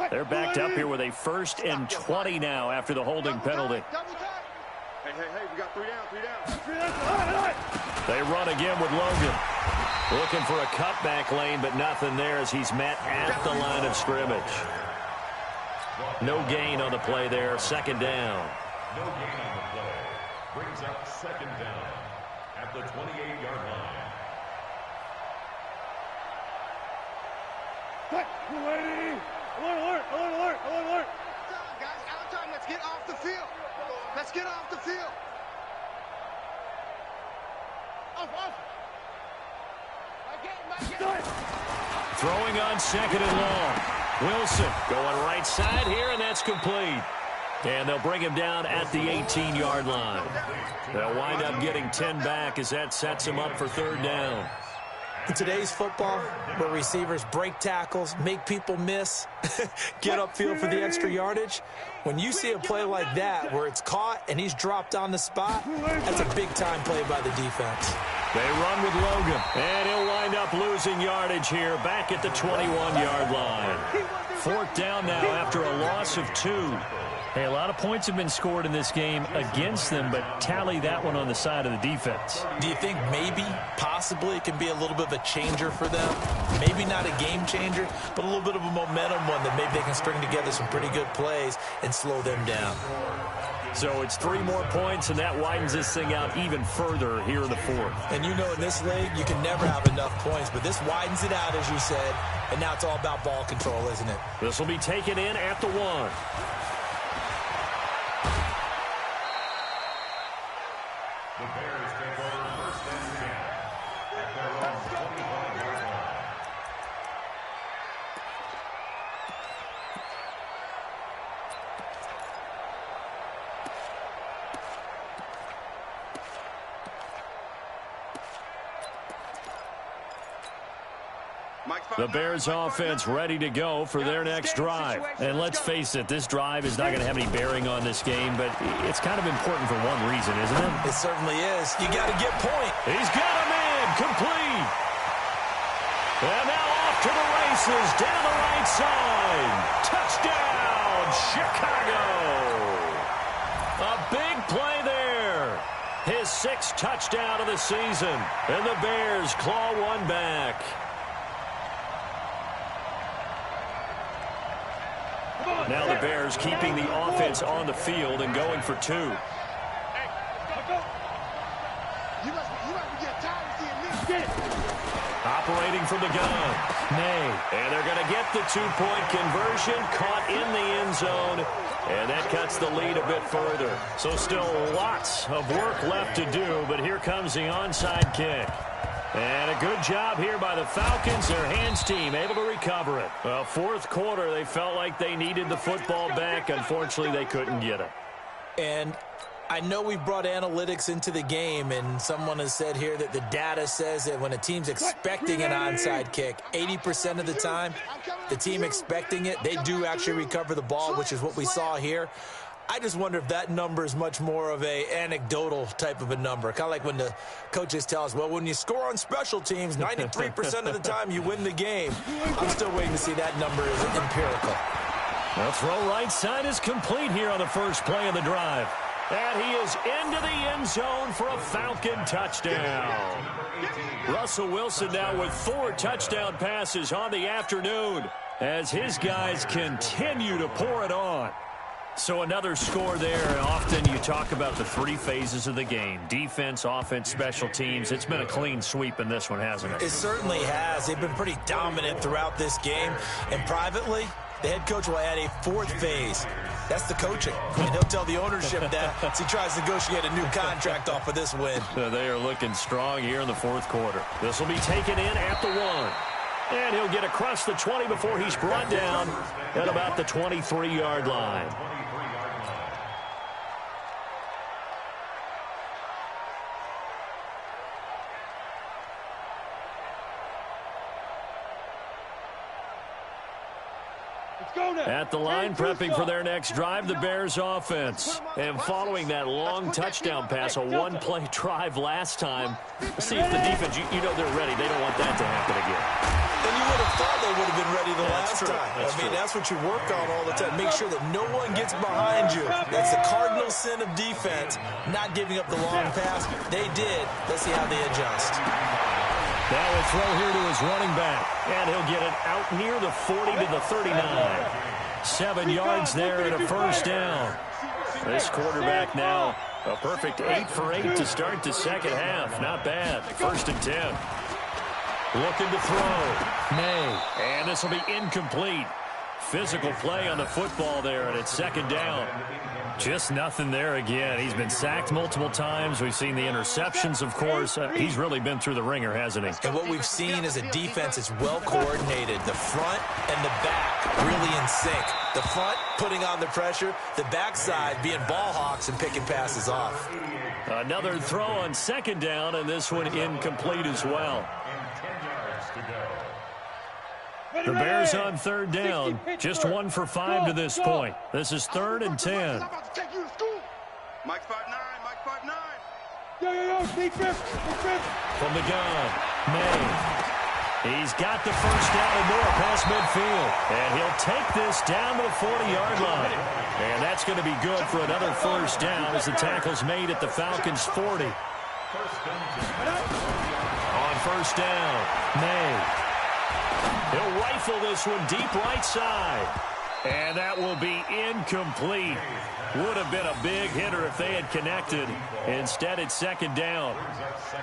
They're backed up here with a 1st and 20 now after the holding penalty. Hey, we got 3 down. They run again with Logan. Looking for a cutback lane, but nothing there as he's met at the line of scrimmage. No gain on the play there. 2nd down. No gain on the play. Brings up 2nd down at the 28-yard line. Alert. Guys, out of time. Let's get off the field. Let's get off the field. Off. Throwing on 2nd and long. Wilson going right side here, and that's complete. And they'll bring him down at the 18-yard line. They'll wind up getting 10 back as that sets him up for 3rd down. In today's football, where receivers break tackles, make people miss, get upfield for the extra yardage, when you see a play like that where it's caught and he's dropped on the spot, that's a big-time play by the defense. They run with Logan, and he'll wind up losing yardage here back at the 21-yard line. 4th down now after a loss of 2. Hey, a lot of points have been scored in this game against them, but tally that one on the side of the defense. Do you think maybe, possibly, it can be a little bit of a changer for them? Maybe not a game changer, but a little bit of a momentum one that maybe they can string together some pretty good plays and slow them down. So it's 3 more points, and that widens this thing out even further here in the fourth. And you know in this league, you can never have enough points, but this widens it out, as you said, and now it's all about ball control, isn't it? This will be taken in at the 1. The Bears take over first and 10 at their own 25-yard line. The Bears offense ready to go for their next drive. And let's face it, this drive is not going to have any bearing on this game, but it's kind of important for one reason, isn't it? It certainly is. You got to get point. He's got him in, complete. And now off to the races, down the right side. Touchdown, Chicago. A big play there. His 6th touchdown of the season. And the Bears claw one back. Now the Bears keeping the offense on the field and going for 2. Operating from the gun. May. And they're going to get the 2-point conversion. Caught in the end zone. And that cuts the lead a bit further. So still lots of work left to do. But here comes the onside kick. And a good job here by the Falcons. Their hands team able to recover it. Well, fourth quarter, they felt like they needed the football back. Unfortunately, they couldn't get it. And I know we brought analytics into the game, and someone has said here that the data says that when a team's expecting an onside kick, 80% of the time, the team expecting it, they do actually recover the ball, which is what we saw here. I just wonder if that number is much more of a anecdotal type of a number. Kind of like when the coaches tell us, well, when you score on special teams, 93% of the time you win the game. I'm still waiting to see that number is empirical. The throw right side is complete here on the first play of the drive. And he is into the end zone for a Falcon touchdown. Russell Wilson now with 4 touchdown passes on the afternoon as his guys continue to pour it on. So another score there. Often you talk about the 3 phases of the game. Defense, offense, special teams. It's been a clean sweep in this one, hasn't it? It certainly has. They've been pretty dominant throughout this game. And privately, the head coach will add a 4th phase. That's the coaching. And he'll tell the ownership that as he tries to negotiate a new contract off of this win. They are looking strong here in the fourth quarter. This will be taken in at the 1. And he'll get across the 20 before he's brought down at about the 23-yard line. At the line, prepping for their next drive, the Bears offense. And following that long touchdown pass, a 1-play drive last time. See if the defense, you know they're ready. They don't want that to happen again. And you would have thought they would have been ready the last time. I mean, that's what you work on all the time. Make sure that no one gets behind you. That's the cardinal sin of defense, not giving up the long pass. They did. Let's see how they adjust. Now a throw here to his running back. And he'll get it out near the 40 to the 39. 7 yards there and a first down. This quarterback now a perfect 8 for 8 to start the second half. Not bad. 1st and 10. Looking to throw. May. And this will be incomplete. Physical play on the football there, and it's 2nd down. Just nothing there again. He's been sacked multiple times. We've seen the interceptions, of course. He's really been through the ringer, hasn't he? And what we've seen is a defense that's well coordinated. The front and the back really in sync. The front putting on the pressure. The backside being ball hawks and picking passes off. Another throw on 2nd down, and this one incomplete as well. The Bears on 3rd down. Just 1 for 5 to this point. This is 3rd and 10. Mike 5'9", Mike 5'9". Yo, defense. From the gun, May. He's got the first down and more past midfield. And he'll take this down to the 40-yard line. And that's going to be good for another first down as the tackle's made at the Falcons' 40. On first down, May. He'll rifle this one deep right side. And that will be incomplete. Would have been a big hitter if they had connected. Instead, it's second down.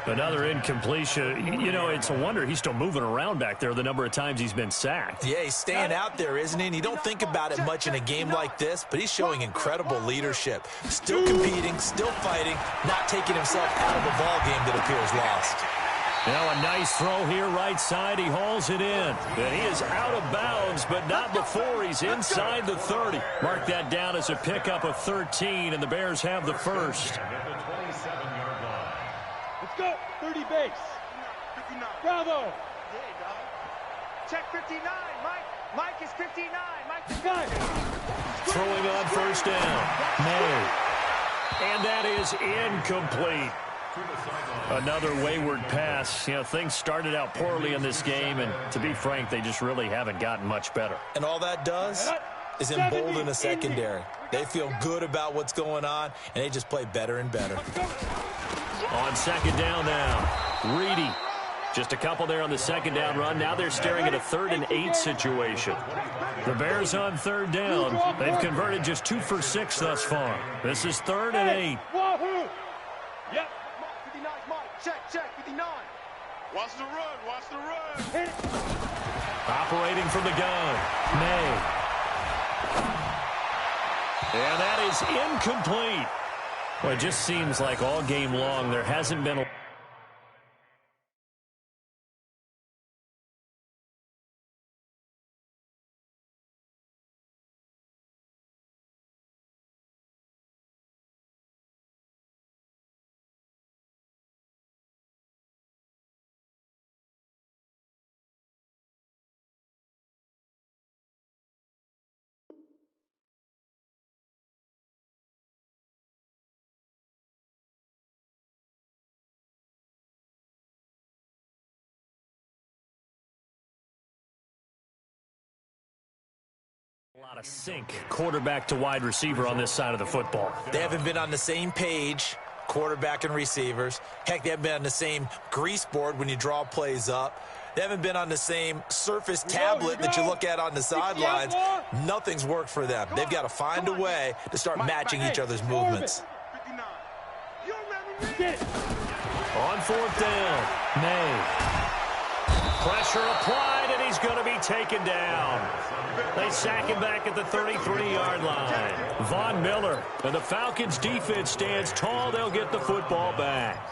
Another incompletion. You know, it's a wonder he's still moving around back there the number of times he's been sacked. Yeah, he's staying out there, isn't he? And you don't think about it much in a game like this, but he's showing incredible leadership. Still competing, still fighting, not taking himself out of a ball game that appears lost. Now a nice throw here right side. He hauls it in. And he is out of bounds, but not before he's inside the 30. Mark that down as a pickup of 13, and the Bears have the first. Let's go. 30 base. 59. Bravo. Check 59. Mike is 59. Mike is Got it. Throwing on first down. May. And that is incomplete. Another wayward pass. You know, things started out poorly in this game, and to be frank, they just really haven't gotten much better. And all that does is embolden the secondary. They feel good about what's going on, and they just play better and better. On second down now, Reedy. Just a couple there on the second down run. Now they're staring at a 3rd and 8 situation. The Bears on third down. They've converted just 2 for 6 thus far. This is 3rd and 8. Wahoo. Yep. 59. Mike. Check 59. Watch the run. Watch the run. Hit it. Operating from the gun, May. And that is incomplete. Well, it just seems like all game long there hasn't been a... A lot of sync, quarterback to wide receiver on this side of the football. They haven't been on the same page, quarterback and receivers. Heck, they haven't been on the same grease board when you draw plays up. They haven't been on the same surface tablet that you look at on the sidelines. Nothing's worked for them. They've got to find a way to start matching each other's movements. 59. You remember me? Get it. On fourth down, May. Pressure applied, and he's going to be taken down. They sack him back at the 33-yard line. Von Miller, and the Falcons' defense stands tall. They'll get the football back.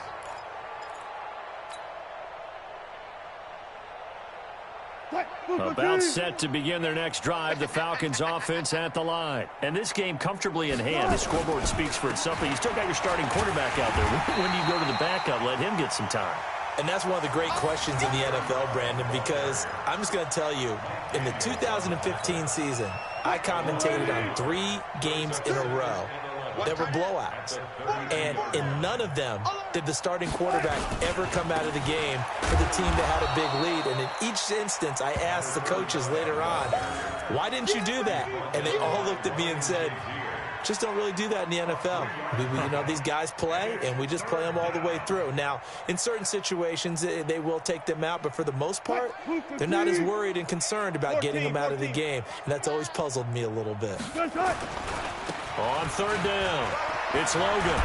About set to begin their next drive, the Falcons offense at the line. And this game comfortably in hand. The scoreboard speaks for itself, but you still got your starting quarterback out there. When do you go to the backup, let him get some time? And that's one of the great questions in the NFL, Brandon, because I'm just going to tell you, in the 2015 season, I commentated on 3 games in a row that were blowouts. And in none of them did the starting quarterback ever come out of the game for the team that had a big lead. And in each instance, I asked the coaches later on, why didn't you do that? And they all looked at me and said, just don't really do that in the NFL. You know, these guys play, and we just play them all the way through. Now, in certain situations, they will take them out, but for the most part, they're not as worried and concerned about getting them out of the game, and that's always puzzled me a little bit. On third down, it's Logan.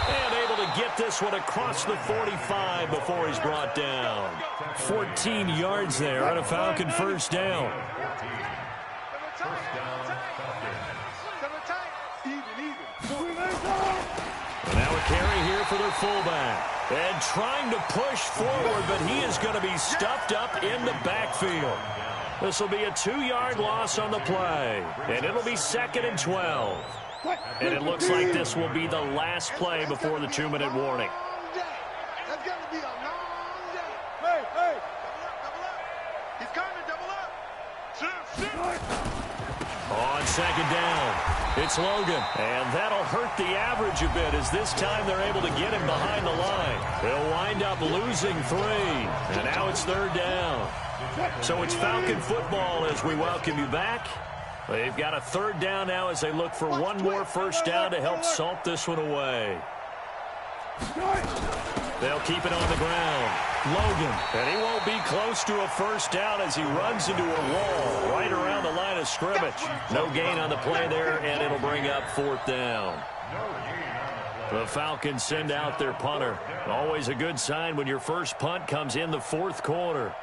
And able to get this one across the 45 before he's brought down. 14 yards there on a Falcon first down. Now a carry here for their fullback. And trying to push forward, but he is going to be stuffed up in the backfield. This will be a 2-yard loss on the play. And it'll be 2nd and 12. And it looks like this will be the last play before the 2-minute warning. That's going to be a long day. Hey. Double up. He's coming, double up. Shoot. On second down, it's Logan. And that'll hurt the average a bit as this time they're able to get him behind the line. They'll wind up losing 3. And now it's third down. So it's Falcon football as we welcome you back. They've got a third down now as they look for one more first down to help salt this one away. They'll keep it on the ground. Logan, and he won't be close to a first down as he runs into a wall right around the line of scrimmage. No gain on the play there, and it'll bring up fourth down. The Falcons send out their punter. Always a good sign when your first punt comes in the fourth quarter.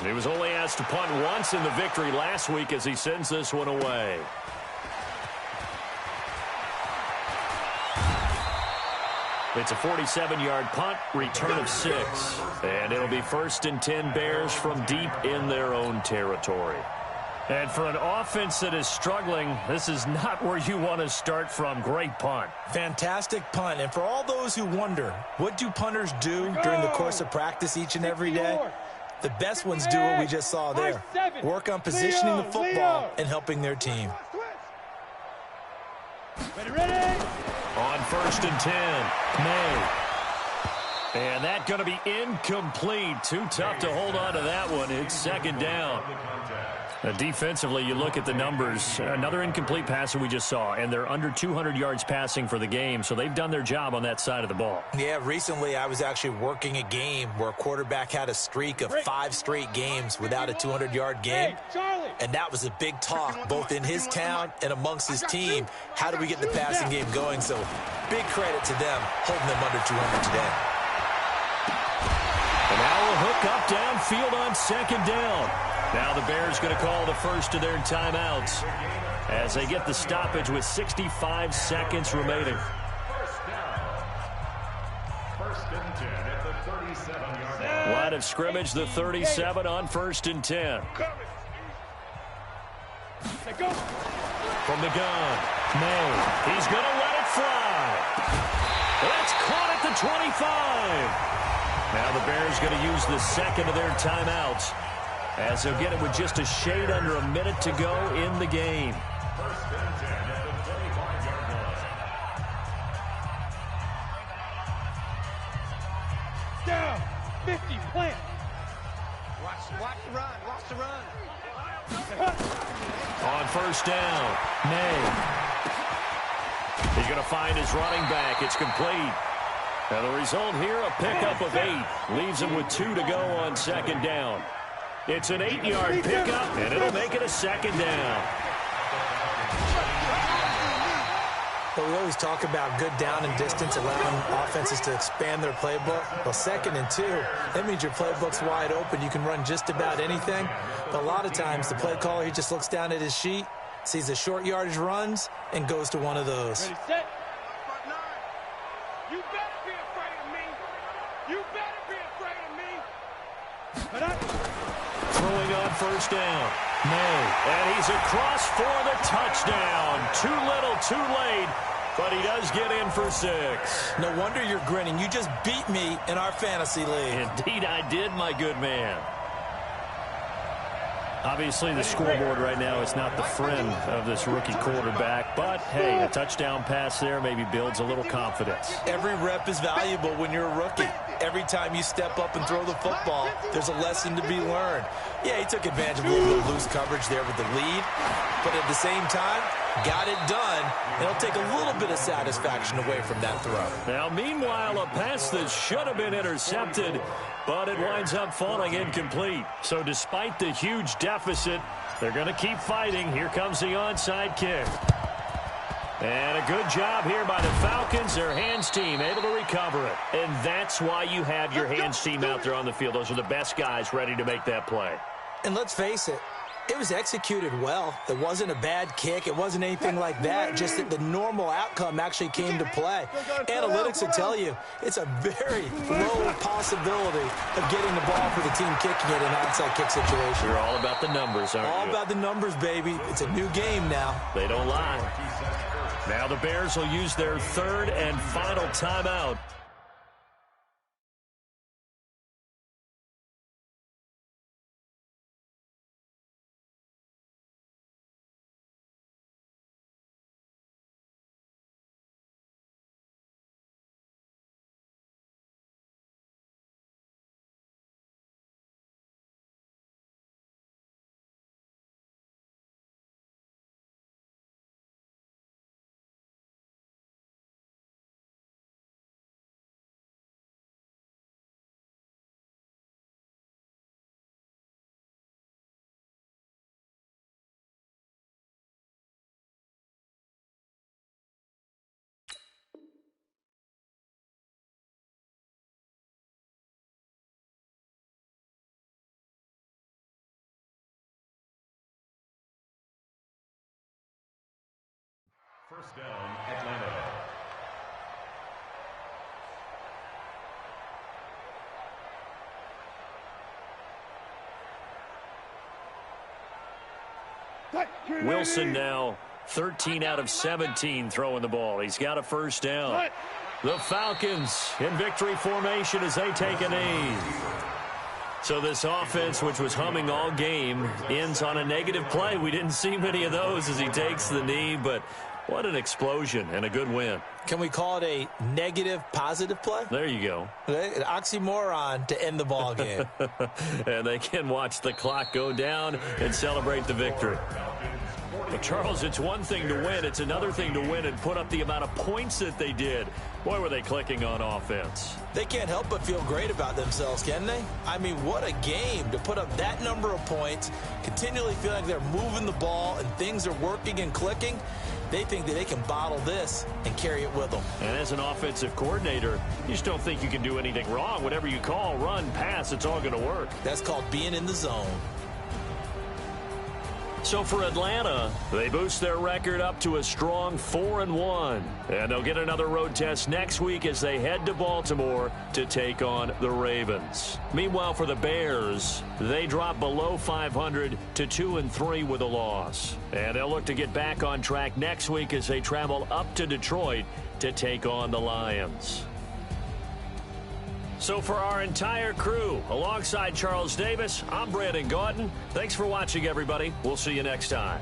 He was only asked to punt once in the victory last week as he sends this one away. It's a 47-yard punt, return of 6. And it'll be 1st and 10 Bears from deep in their own territory. And for an offense that is struggling, this is not where you want to start from. Great punt. Fantastic punt. And for all those who wonder, what do punters do during the course of practice each and every day? The best ones do what we just saw there. Work on positioning the football and helping their team. Ready? On 1st and 10, May. And that's going to be incomplete. Too tough to hold on to that one. It's second down. Defensively, you look at the numbers. Another incomplete pass that we just saw, and they're under 200 yards passing for the game, so they've done their job on that side of the ball. Yeah, recently I was actually working a game where a quarterback had a streak of 5 straight games without a 200-yard game, and that was a big talk both in his town and amongst his team. How do we get the passing game going? So big credit to them holding them under 200 today. And now a hook up downfield on second down. Now the Bears going to call the first of their timeouts as they get the stoppage with 65 seconds remaining. First and 10 at the 37-yard line. Line of scrimmage, the 37 on 1st and 10. From the gun, May. He's going to let it fly. That's caught at the 25. Now the Bears going to use the second of their timeouts as they'll get it with just a shade under a minute to go in the game. First and 10 at the 25-yard line. Down. 50. Plant. Watch the run. Watch the run. On first down, May. He's going to find his running back. It's complete. Now the result here, a pickup of 8. Leaves him with 2 to go on second down. It's an 8-yard pickup, and it'll make it a second down. But we always talk about good down and distance, allowing offenses to expand their playbook. Well, 2nd and 2, that means your playbook's wide open. You can run just about anything. But a lot of times, the play caller, he just looks down at his sheet, sees the short yardage runs, and goes to one of those. Ready, set. You better be afraid of me. You better be afraid of me. Throwing on first down, May. And he's across for the touchdown. Too little, too late, but he does get in for 6. No wonder you're grinning. You just beat me in our fantasy league. Indeed I did, my good man. Obviously, the scoreboard right now is not the friend of this rookie quarterback, but, hey, a touchdown pass there maybe builds a little confidence. Every rep is valuable when you're a rookie. Every time you step up and throw the football, there's a lesson to be learned. Yeah, he took advantage of a little bit of loose coverage there with the lead, but at the same time, got it done. It'll take a little bit of satisfaction away from that throw. Now, meanwhile, a pass that should have been intercepted, but it winds up falling incomplete. So despite the huge deficit, they're going to keep fighting. Here comes the onside kick. And a good job here by the Falcons, their hands team, able to recover it. And that's why you have your hands team out there on the field. Those are the best guys ready to make that play. And let's face it, it was executed well. It wasn't a bad kick. It wasn't anything like that. Just that the normal outcome actually came to play. Analytics will tell you it's a very low possibility of getting the ball for the team kicking it in an onside kick situation. You're all about the numbers, aren't you? All about the numbers, baby. It's a new game now. They don't lie. Now the Bears will use their third and final timeout. First down, Atlanta. Wilson now 13 out of 17 throwing the ball. He's got a first down. The Falcons in victory formation as they take a knee. So this offense, which was humming all game, ends on a negative play. We didn't see many of those as he takes the knee, but what an explosion and a good win. Can we call it a negative positive play? There you go. An oxymoron to end the ball game. And they can watch the clock go down and celebrate the victory. But Charles, it's one thing to win. It's another thing to win and put up the amount of points that they did. Boy, were they clicking on offense. They can't help but feel great about themselves, can they? I mean, what a game to put up that number of points, continually feel like they're moving the ball and things are working and clicking. They think that they can bottle this and carry it with them. And as an offensive coordinator, you just don't think you can do anything wrong. Whatever you call, run, pass, it's all going to work. That's called being in the zone. So for Atlanta, they boost their record up to a strong 4-1. And they'll get another road test next week as they head to Baltimore to take on the Ravens. Meanwhile, for the Bears, they drop below 500 to 2-3 with a loss. And they'll look to get back on track next week as they travel up to Detroit to take on the Lions. So for our entire crew, alongside Charles Davis, I'm Brandon Gaudin. Thanks for watching, everybody. We'll see you next time.